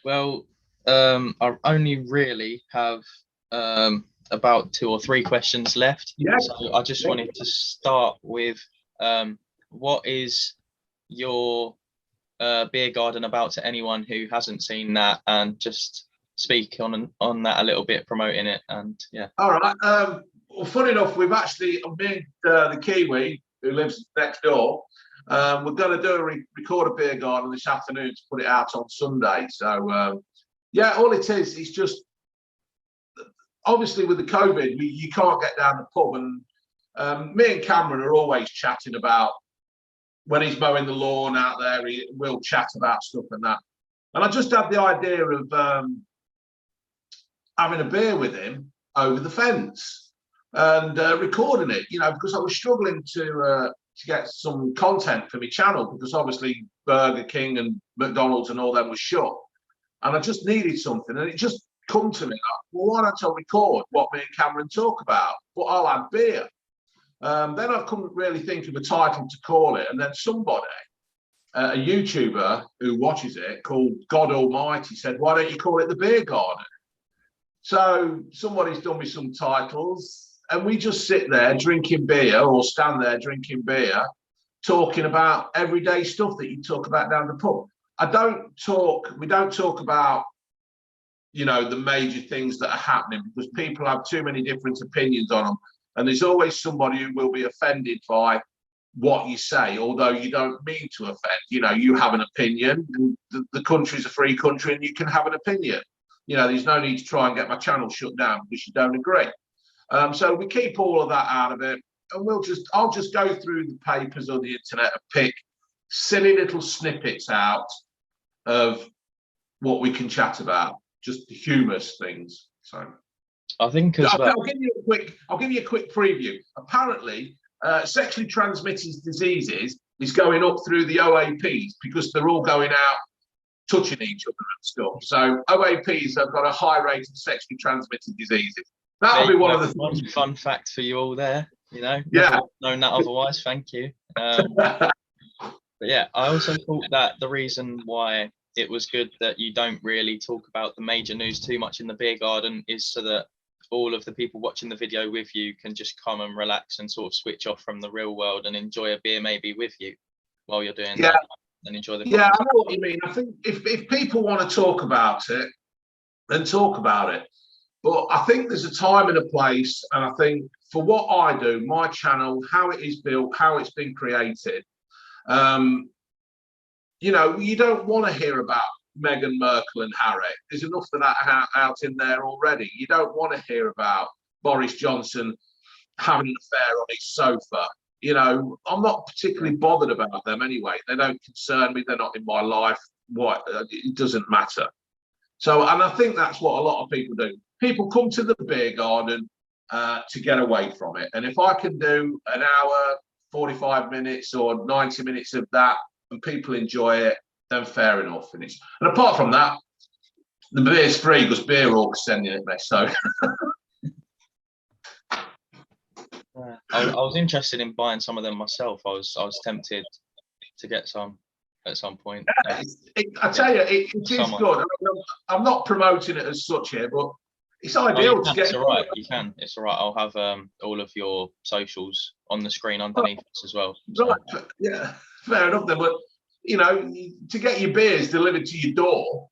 Well, I only really have about 2 or 3 questions left. Yeah. So I just wanted to start with what is your beer garden about to anyone who hasn't seen that, and just speak on that a little bit, promoting it. And yeah. All right. Well, funny enough, we've actually made the Kiwi, who lives next door. We're going to record a beer garden this afternoon to put it out on Sunday. So all it is just, obviously with the COVID, you can't get down the pub, and me and Cameron are always chatting about, when he's mowing the lawn out there, we'll chat about stuff and that. And I just had the idea of having a beer with him over the fence and recording it, you know, because I was struggling to get some content for my channel, because obviously Burger King and McDonald's and all them was shut, and I just needed something, and it just come to me like, well, why don't I record what me and Cameron talk about, but I'll have beer. Then I couldn't really think of a title to call it, and then somebody, a YouTuber who watches it called God Almighty, said, why don't you call it the Beer Garden? So somebody's done me some titles, and we just sit there drinking beer, or stand there drinking beer, talking about everyday stuff that you talk about down the pub. We don't talk about, you know, the major things that are happening, because people have too many different opinions on them. And there's always somebody who will be offended by what you say, although you don't mean to offend. You know, you have an opinion, and the country's a free country, and you can have an opinion. You know, there's no need to try and get my channel shut down because you don't agree. So we keep all of that out of it, and I'll just go through the papers or the internet and pick silly little snippets out of what we can chat about, just humorous things. So I think as well, I'll give you a quick preview. Apparently, sexually transmitted diseases is going up through the OAPs because they're all going out touching each other and stuff. So OAPs have got a high rate of sexually transmitted diseases. That'll be one of the one fun fact for you all there. You know, yeah, known that otherwise. Thank you. But yeah, I also thought that the reason why it was good that you don't really talk about the major news too much in the beer garden is so that all of the people watching the video with you can just come and relax and sort of switch off from the real world and enjoy a beer maybe with you while you're doing that, and enjoy the I know what you mean. I think if people want to talk about it, and talk about it. But I think there's a time and a place, and I think for what I do, my channel, how it is built, how it's been created, you know, you don't want to hear about Meghan Markle and Harry. There's enough of that out in there already. You don't want to hear about Boris Johnson having an affair on his sofa. You know, I'm not particularly bothered about them anyway. They don't concern me. They're not in my life. What? It doesn't matter. So, and I think that's what a lot of people do. People come to the beer garden to get away from it. And if I can do an hour, 45 minutes or 90 minutes of that and people enjoy it, then fair enough. And apart from that, the beer's free because Beer Orc's sending it me. So I was interested in buying some of them myself. I was tempted to get some at some point. I tell you, it is good. I'm not promoting it as such here, but it's ideal to get. It's all right. You can. It's all right. I'll have all of your socials on the screen underneath us as well. So. Right. Yeah, fair enough then. But you know, to get your beers delivered to your door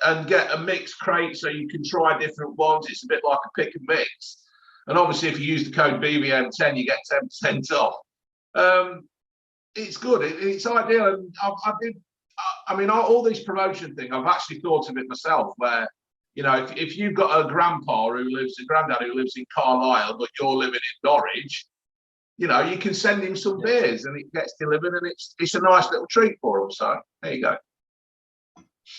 and get a mixed crate so you can try different ones, it's a bit like a pick and mix. And obviously, if you use the code BVM10, you get 10% off. It's good. It's ideal. And I mean, all these promotion thing, I've actually thought of it myself where, you know, if you've got a granddad who lives in Carlisle, but you're living in Norwich, you know, you can send him some beers and it gets delivered and it's a nice little treat for him. So there you go.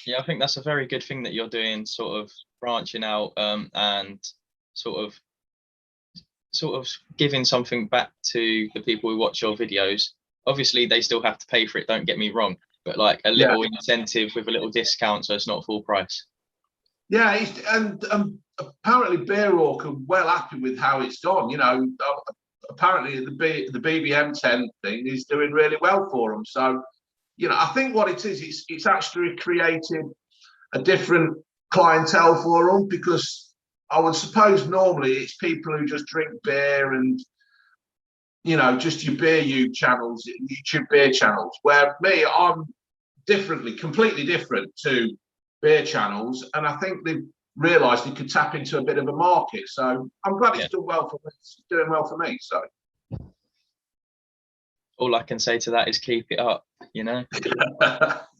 Yeah, I think that's a very good thing that you're doing, sort of branching out and sort of giving something back to the people who watch your videos. Obviously, they still have to pay for it, don't get me wrong, but like a little incentive with a little discount so it's not full price. Yeah, and apparently Beer Orc are well happy with how it's gone. You know, apparently the BBM10 thing is doing really well for them. So, you know, I think what it is, it's actually created a different clientele for them, because I would suppose normally it's people who just drink beer and, you know, just your beer channels, YouTube beer channels, where me, I'm completely different to beer channels, and I think they've realised they could tap into a bit of a market. So I'm glad it's doing well for me. So all I can say to that is keep it up. You know,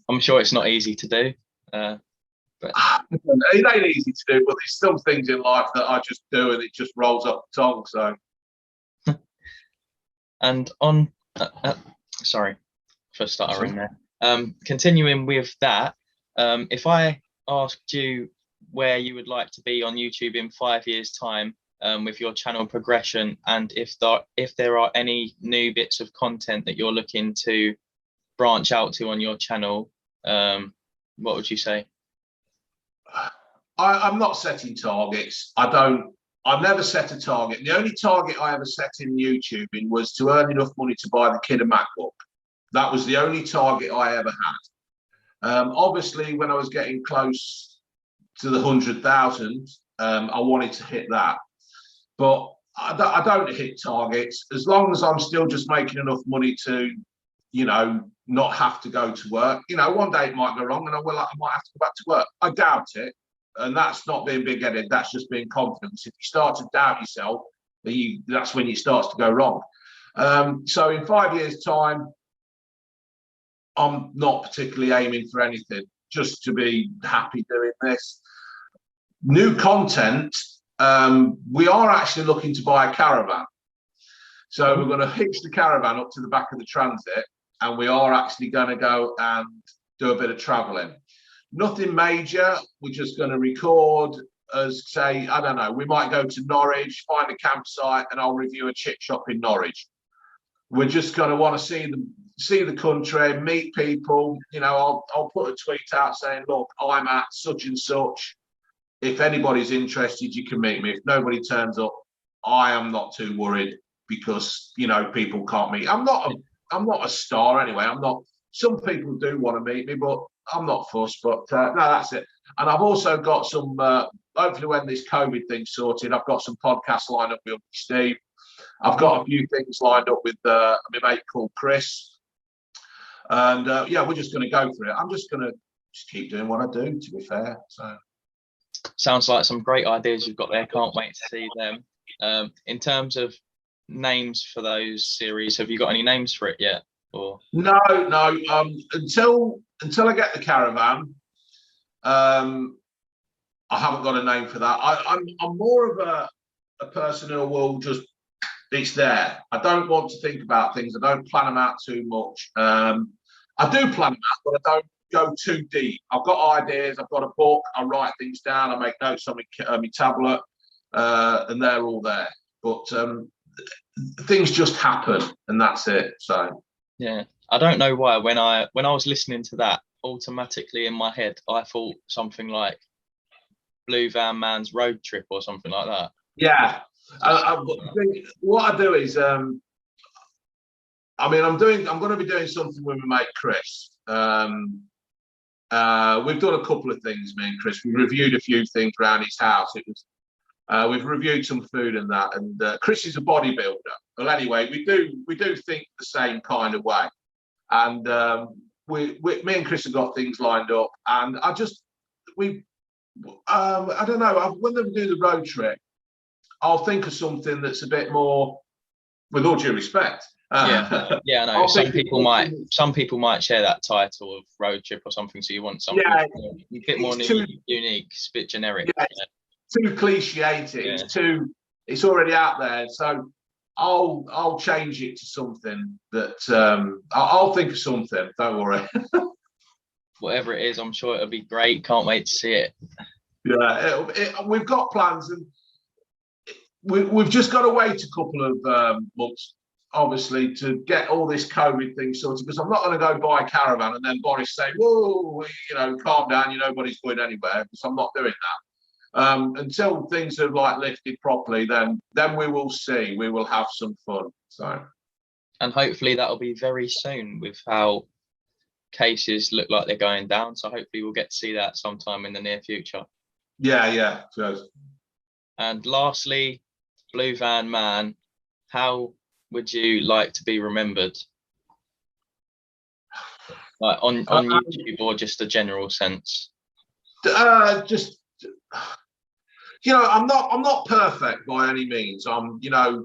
I'm sure it's not easy to do, but it ain't easy to do. But there's some things in life that I just do, and it just rolls off the tongue. So, and on, sorry for stuttering there. Continuing with that. If I asked you where you would like to be on YouTube in 5 years' time, with your channel progression, and if there are any new bits of content that you're looking to branch out to on your channel, what would you say? I'm not setting targets. I never set a target. The only target I ever set in YouTubing was to earn enough money to buy the kid a MacBook. That was the only target I ever had. Obviously, when I was getting close to the 100,000, I wanted to hit that. But I don't hit targets as long as I'm still just making enough money to, you know, not have to go to work. You know, one day it might go wrong and I might have to go back to work. I doubt it. And that's not being big-headed. That's just being confident. If you start to doubt yourself, that's when it starts to go wrong. So in 5 years' time, I'm not particularly aiming for anything, just to be happy doing this. New content, we are actually looking to buy a caravan. So we're going to hitch the caravan up to the back of the Transit, and we are actually going to go and do a bit of traveling. Nothing major. We're just going to record, as say, I don't know, we might go to Norwich, find a campsite, and I'll review a chip shop in Norwich. We're just going to want to see the country, meet people. You know, I'll put a tweet out saying, look, I'm at such and such. If anybody's interested, you can meet me. If nobody turns up, I am not too worried, because, you know, people can't meet. I'm not a star anyway. Some people do want to meet me, but I'm not fussed. But no, that's it. And I've also got some, hopefully when this COVID thing's sorted, I've got some podcasts lined up with Steve. I've got a few things lined up with my mate called Chris. And yeah, we're just going to go for it. I'm just going to keep doing what I do, to be fair. So sounds like some great ideas you've got there. Can't wait to see them. In terms of names for those series, have you got any names for it yet? Or No. Until I get the caravan, I haven't got a name for that. I'm more of a person who will just, it's there. I don't want to think about things. I don't plan them out too much. I do plan them out, but I don't go too deep. I've got ideas. I've got a book. I write things down. I make notes on my tablet, and they're all there. But things just happen, and that's it. So yeah, I don't know why. When I was listening to that, automatically in my head, I thought something like Blue Van Man's Road Trip or something like that. yeah. What I do is, I'm going to be doing something with my mate Chris. We've done a couple of things, me and Chris. We reviewed a few things around his house. We've reviewed some food and that. And Chris is a bodybuilder. Well, anyway, we do think the same kind of way. And me and Chris have got things lined up. And I don't know. When they do the road trip, I'll think of something that's a bit more, with all due respect. I know. Some people might share that title of road trip or something. So you want something a bit more unique, a bit generic. Yeah, too cliched. It's already out there. So I'll change it to something that I'll think of something. Don't worry. Whatever it is, I'm sure it'll be great. Can't wait to see it. Yeah, we've got plans, and we've just got to wait a couple of months, obviously, to get all this COVID thing sorted, because I'm not going to go buy a caravan and then Boris say, whoa, calm down, nobody's going anywhere, because I'm not doing that. Until things are lifted properly, then we will see. We will have some fun. So, and hopefully that'll be very soon, with how cases look like they're going down. So hopefully we'll get to see that sometime in the near future. Yeah. Sure. And lastly, Blue Van Man, how would you like to be remembered? Like on YouTube, or just a general sense? I'm not perfect by any means. I'm not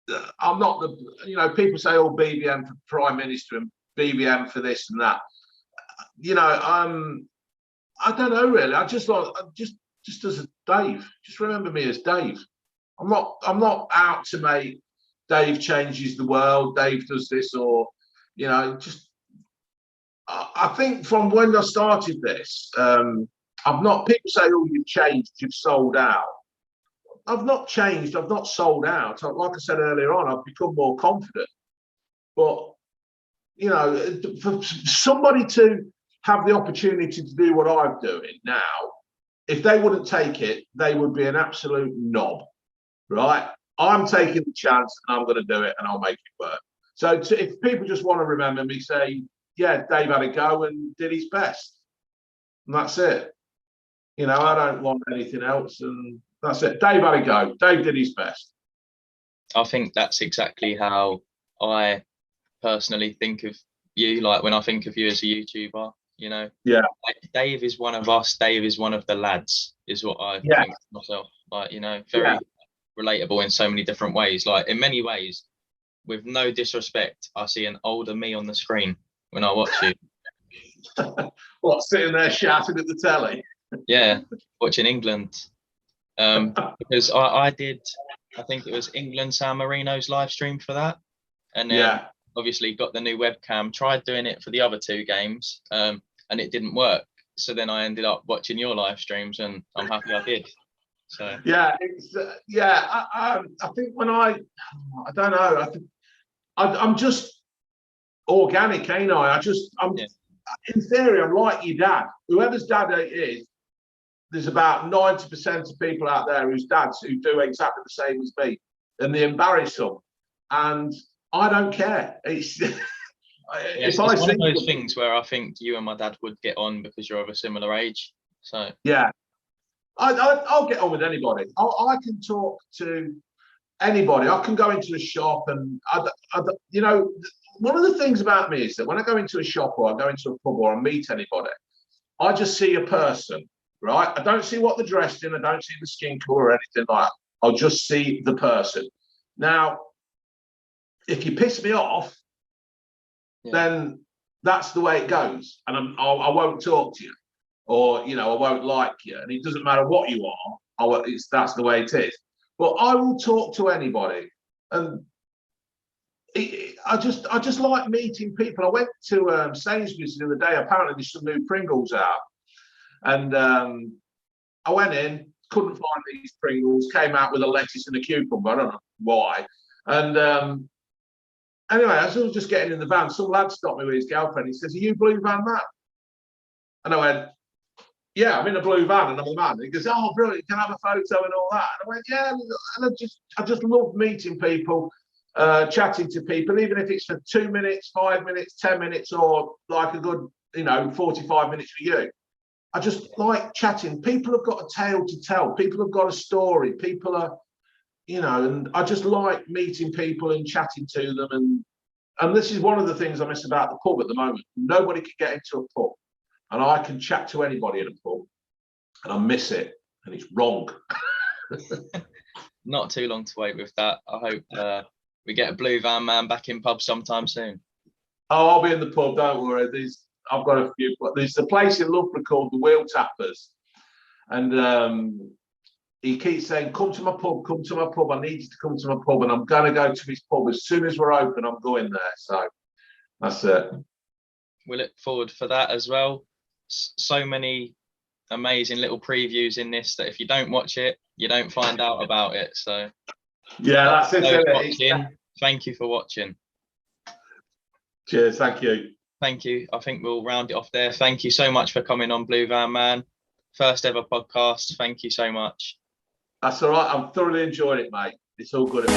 the, people say, oh, BBM for Prime Minister and BBM for this and that. I don't know really. I just as a Dave. Just remember me as Dave. I'm not out to make Dave changes the world. Dave does this, or just. I think from when I started this, I've not. People say, "Oh, you've changed. You've sold out." I've not changed. I've not sold out. Like I said earlier on, I've become more confident. But for somebody to have the opportunity to do what I'm doing now, if they wouldn't take it, they would be an absolute knob, right? I'm taking the chance, and I'm going to do it, and I'll make it work. So if people just want to remember me, say, yeah, Dave had a go and did his best, and that's it. I don't want anything else, and that's it. Dave had a go. Dave did his best. I think that's exactly how I personally think of you. Like when I think of you as a YouTuber, Yeah. Like Dave is one of us. Dave is one of the lads, is what I think of myself. Very relatable in so many different ways. Like in many ways, with no disrespect, I see an older me on the screen when I watch you. What, sitting there shouting at the telly? Yeah, watching England. Because I did, I think it was England San Marino's live stream for that, and then obviously got the new webcam. Tried doing it for the other two games, and it didn't work. So then I ended up watching your live streams, and I'm happy I did. So I think when I don't know. I think I'm just organic, ain't I? In theory, I'm like your dad. Whoever's dad it is, there's about 90% of people out there whose dads who do exactly the same as me, and they embarrass them, and I don't care. It's it's one of those things where I think you and my dad would get on because you're of a similar age. So yeah, I'll get on with anybody. I can talk to anybody. I can go into a shop, and one of the things about me is that when I go into a shop or I go into a pub or I meet anybody, I just see a person, right? I don't see what they're dressed in. I don't see the skin colour or anything like that. I'll just see the person. Now, if you piss me off, then that's the way it goes. And I won't talk to you, or, I won't like you. And it doesn't matter what you are. That's the way it is. But I will talk to anybody. And I just like meeting people. I went to Sainsbury's the other day. Apparently there's some new Pringles out. And I went in, couldn't find these Pringles, came out with a lettuce and a cucumber. I don't know why. And anyway, as I was just getting in the van, some lad stopped me with his girlfriend. He says, "Are you Blue Van Man?" And I went, "Yeah, I'm in a blue van and I'm a man." He goes, "Oh, brilliant, can I have a photo and all that?" And I went, "Yeah." And I just love meeting people, chatting to people, even if it's for 2 minutes, 5 minutes, 10 minutes, or like a good, 45 minutes for you. I just like chatting. People have got a tale to tell. People have got a story. People are, and I just like meeting people and chatting to them. And this is one of the things I miss about the pub at the moment. Nobody can get into a pub, and I can chat to anybody in a pub, and I miss it, and it's wrong. Not too long to wait with that. I hope we get a Blue Van Man back in pub sometime soon. Oh, I'll be in the pub, don't worry. I've got a few. There's a place in Loughborough called the Wheel Tappers, and he keeps saying, "Come to my pub, come to my pub. I need you to come to my pub," and I'm going to go to his pub as soon as we're open. I'm going there, so that's it. We look forward for that as well. So many amazing little previews in this that if you don't watch it, you don't find out about it. So yeah, that's it. Thank you for watching. Cheers, thank you. Thank you. I think we'll round it off there. Thank you so much for coming on Blue Van Man. First ever podcast. Thank you so much. That's all right. I'm thoroughly enjoying it, mate. It's all good.